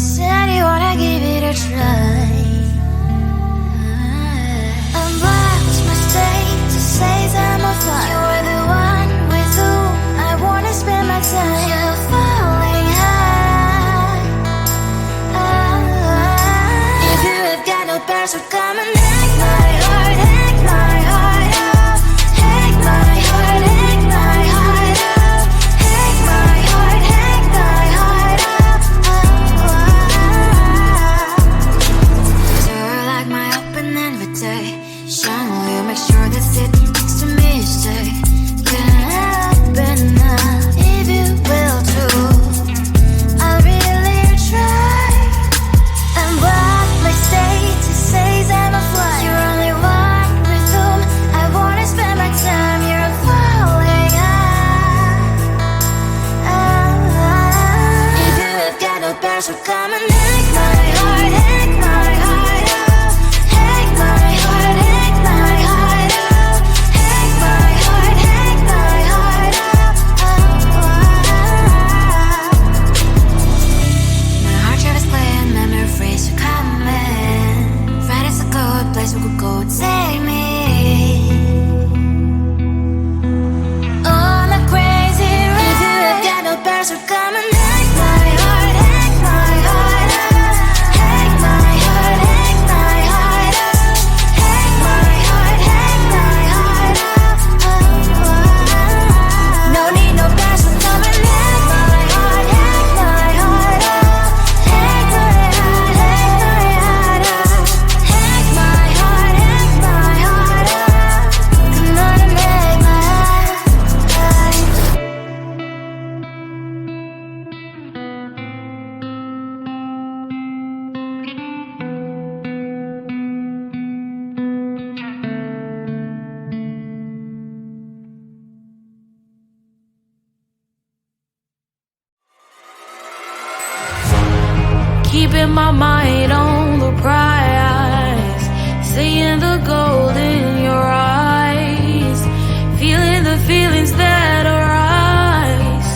said you wanna give it a try. Unblocked my state to say I'm a fly. You're the one with whom I wanna spend my time. You're falling high. If you have got no parents, so come and hack my heart, hack my heart out. Hack my heart, hack my heart out. Hack my heart, hack my heart out. You're like my open invitation. Will you make sure that sitting next to me is safe? Can happen now, if you will too. I'll really try. And what my state to say I'm a fly. You're only one with whom I wanna spend my time. You're falling high. If you have got no parents, so come and hack my heart, hack my heart out. Hack my heart, hack my heart out. Hack my heart, hack my heart out. My heart tries playing memories are coming. Friday's a good place we could go, take me on a crazy ride. If you have got no parents, so come and hack my heart, hack my heart out. Hack my heart, hack my heart out. Hack my heart, hack my heart out. No need no parents, so come and hack my heart, hack my heart out. Hack my heart, hack my heart out. Hack my heart, hack my heart out. Come on and make my heart. Keeping my mind on the prize, seeing the gold in your eyes, feeling the feelings that arise.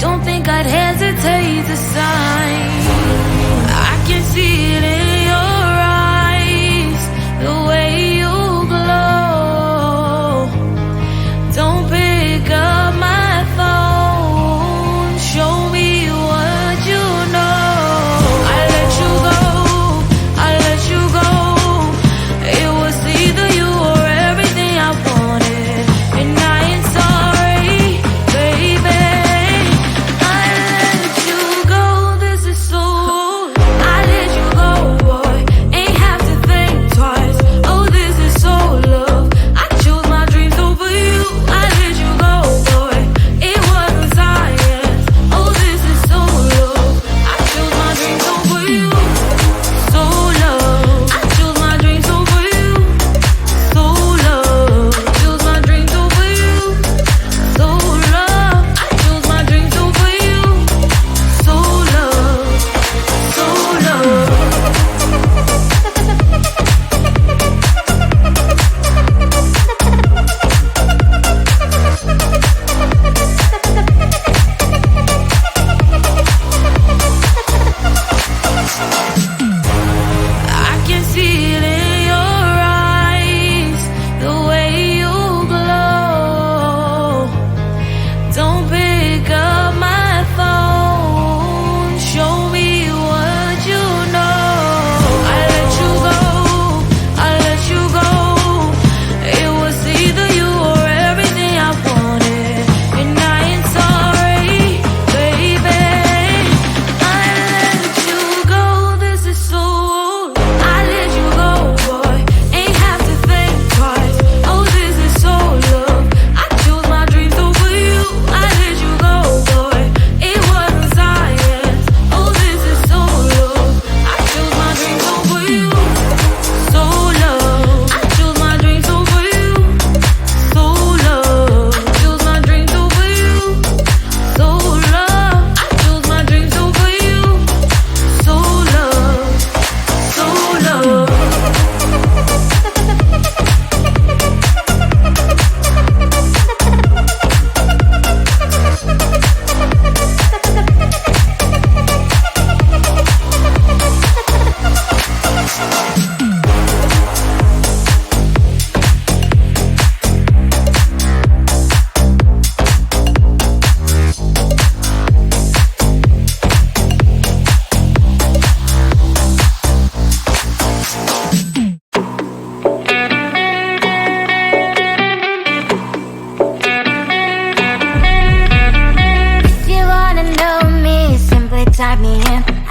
Don't think I'd hesitate to sign. I can see it in your eyes, the way you glow. Don't pick up my phone, show me what you know. I let you go, I let you go. It was either you or everything I wanted, and I ain't sorry, baby. I let you go this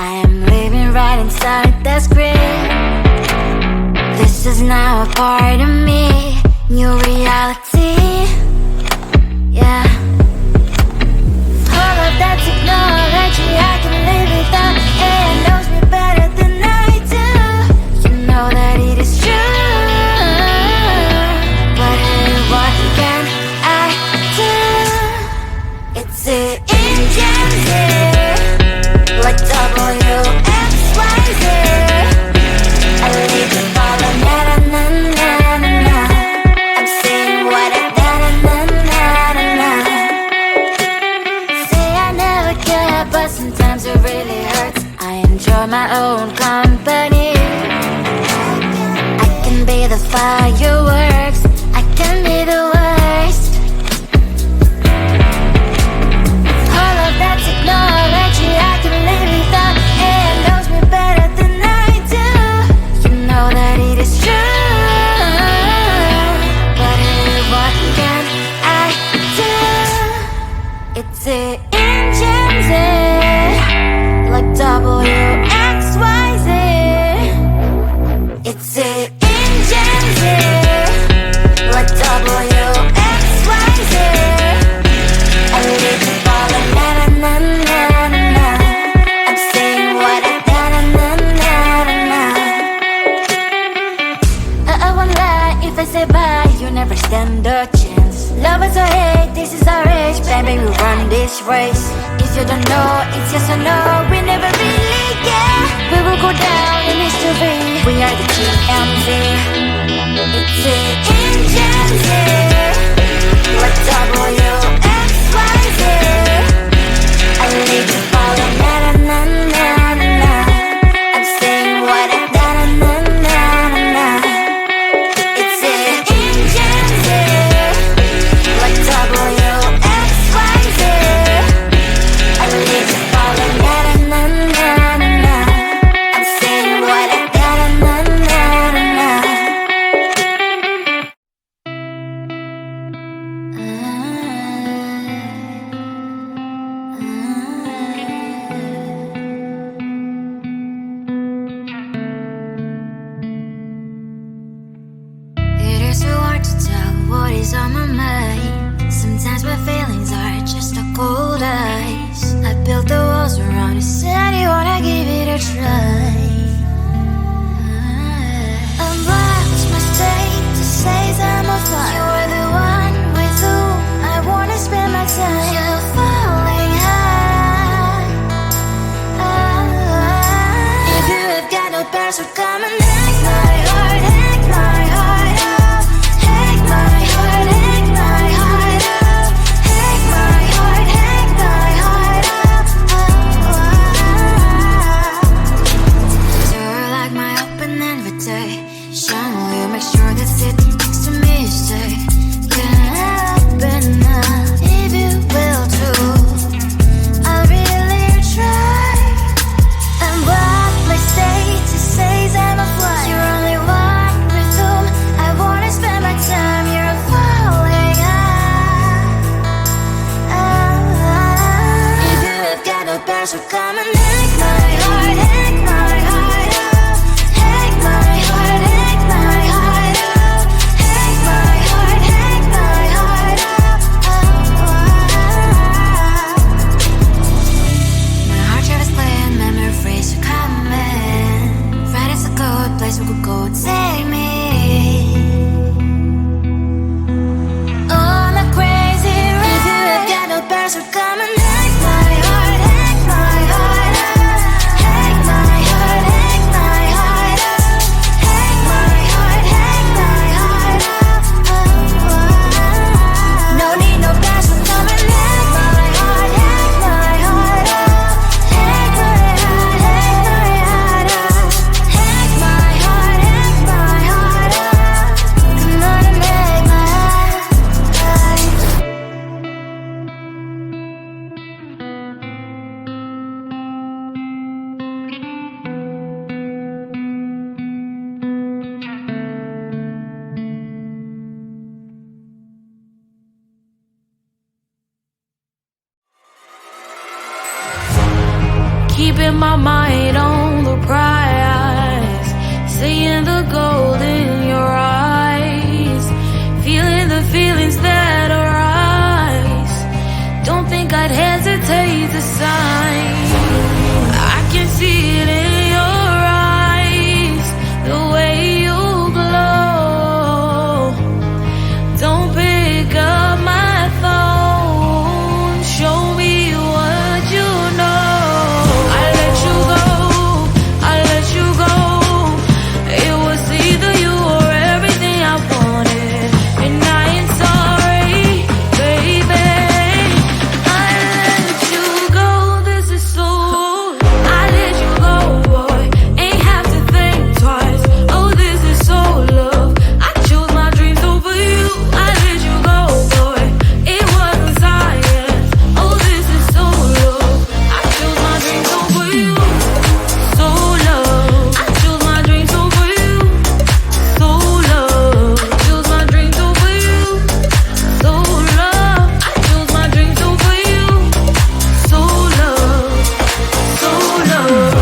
I am living right inside the screen. This is now a part of me, new reality. Yeah. All of that technology I can live without. It knows me better than I do. You know that it is true. But hey, what can I do? It's the engine here, like W, X, Y, Z. I leave to follow, na na na na na na. I'm saying what I na na na na na na. Say I never care, but sometimes it really hurts. I enjoy my own company. I can be the fireworks, I can be the worst. All of that technology I can live without. It knows me better than I do. You know that it is true. But hey, what can I do? It's the engines, like W, X, Y, Z. It's the engines, like W, X, Y, Z. I live to follow, na na na na na na. I'm saying what I na na na na na na. I won't lie if I say bye, you never stand a chance. Love is or hate, this is our age, baby, we run this race. If you don't know, it's yes or no, we never really care. We will go down in history, we are the TMZ. It's the engines, like W, X, Y, Z. I live to follow, na na na na na na. I'm saying what I na na na na na. It's the engines, like W, X, Y, Z. I live to follow, na na na na na. I'm saying what I na na na na na. It is so hard to tell what is on my mind. Sometimes my feelings are just a cold ice. I built the walls around it, said you wanna give it a try. Unbox my state to say I'm a fly. You are the one with whom I wanna spend my time. You're falling high. If you have got no past, so come and hack my heart, hack my heart up. Hack my heart, hack my heart up. Hack my heart, hack my heart up. You're like my open invitation. Will you make sure that sitting next to me stay? Can I open up if you will too? I'll really try. And what my state to say I'm a fly. You're only one with whom I wanna spend my time. You're falling high. If you have got no past, so come and hack my heart, hack my heart up. Hack my heart, hack my heart up. Hack my heart, hack my heart up. My heart travels playing, memories are coming. Right as a good place we could go, take me. On a crazy ride. If you have got no past, so come and hack my heart, hack my heart up. Hack my heart, hack my heart up. Hack my heart, hack my heart up. No need no past, so come and hack my heart, hack my heart up. Hack my heart, hack my heart up. Hack my heart, hack my mind on the prize, seeing the gold in your eyes, feeling the feelings that arise. Don't think I'd hesitate to sign. I can see it in your eyes, the way you glow. Don't pick up my phone, show me what you know. I let you go, I let you go. It was either you or everything I wanted, and I ain't sorry, baby. I let you go, this is so. I let you go, boy, ain't have to think twice. Oh, this is so love. I chose my dreams over you. I let you go, boy, it wasn't science. Oh, this is so love. I chose my dreams over you. So love. I chose my dreams over you. So love. Chose my dreams over you. So love. I chose my dreams over you. So love. So love.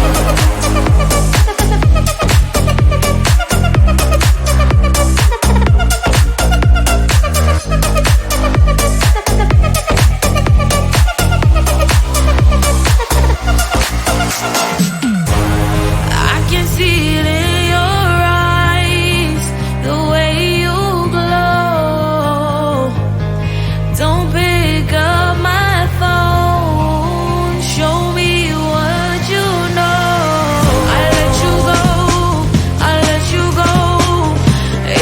I can see it in your eyes, the way you glow. Don't pick up my phone, show me what you know. I let you go, I let you go.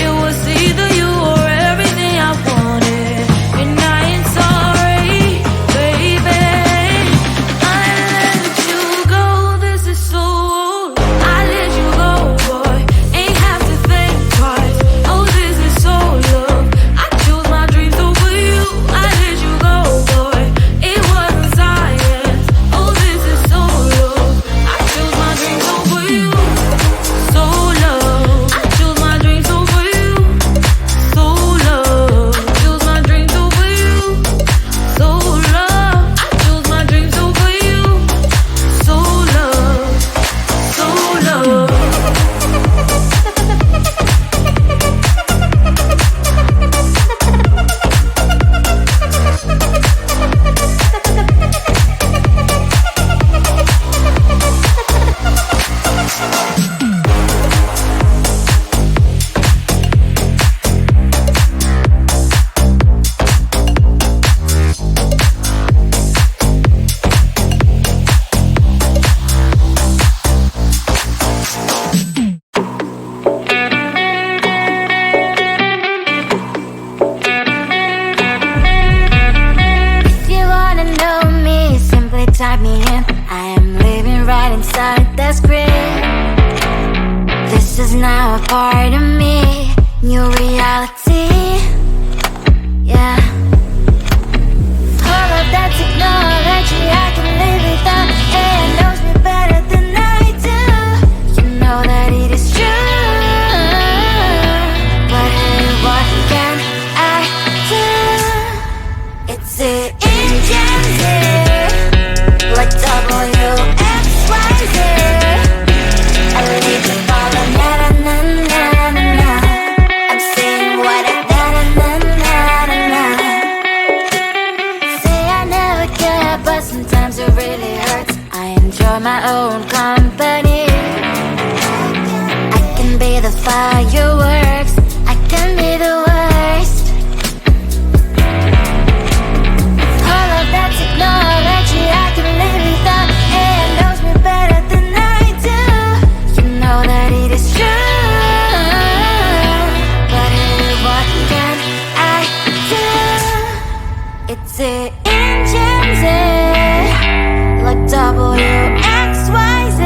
It was either you or everything I wanted, and I ain't sorry, baby. I let you go, this is so. I let you go, boy, ain't have to think twice. Oh, this is so love. I chose my dreams over you. I let you go, boy, it wasn't science. Oh, this is so love. I chose my dreams over you. So love. I chose my dreams over you. So love. Chose my dreams over you. So love. I chose my dreams over you. So love. So love. If you wanna know me, simply type me in. I am living right inside the screen. This is now a part of me, new reality. Yeah. All of that technology, I can live without. AI knows me better than I do. You know that it is true. But hey, what can I do? It's the engines here, like W, X, Y, Z. I need to follow, na na na na na na. I'm saying what I na na na na na. Say I never care, but sometimes it really hurts. I enjoy my own company. I can be the fireworks, I can be the worst. All of that technology, I can live without. AI knows me better than I do. You know that it is true. But hey, what can I do? It's the engines, like W, X, Y, Z.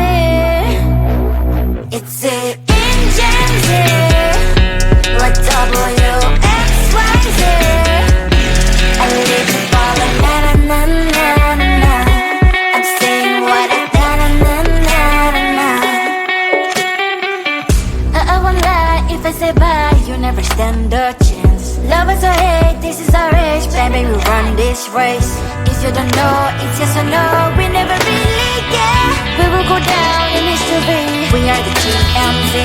It's the engines, like W, X, Y, Z. I live to follow, na na na na na na. I'm saying what I na na na na na na. I won't lie if I say bye, you never stand a chance. Love us or hate, this is our age, baby, we run this race. If you don't know, it's yes or no, we never really care. We will go down in history. We are the TMZ.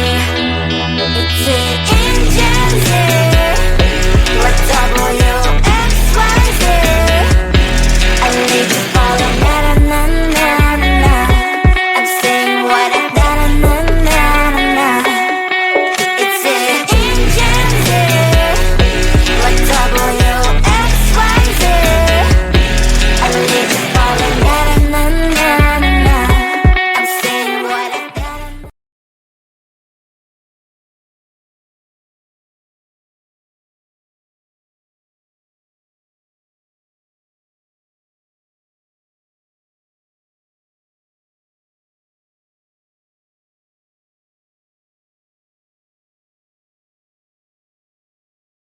It's an engine here. Let's double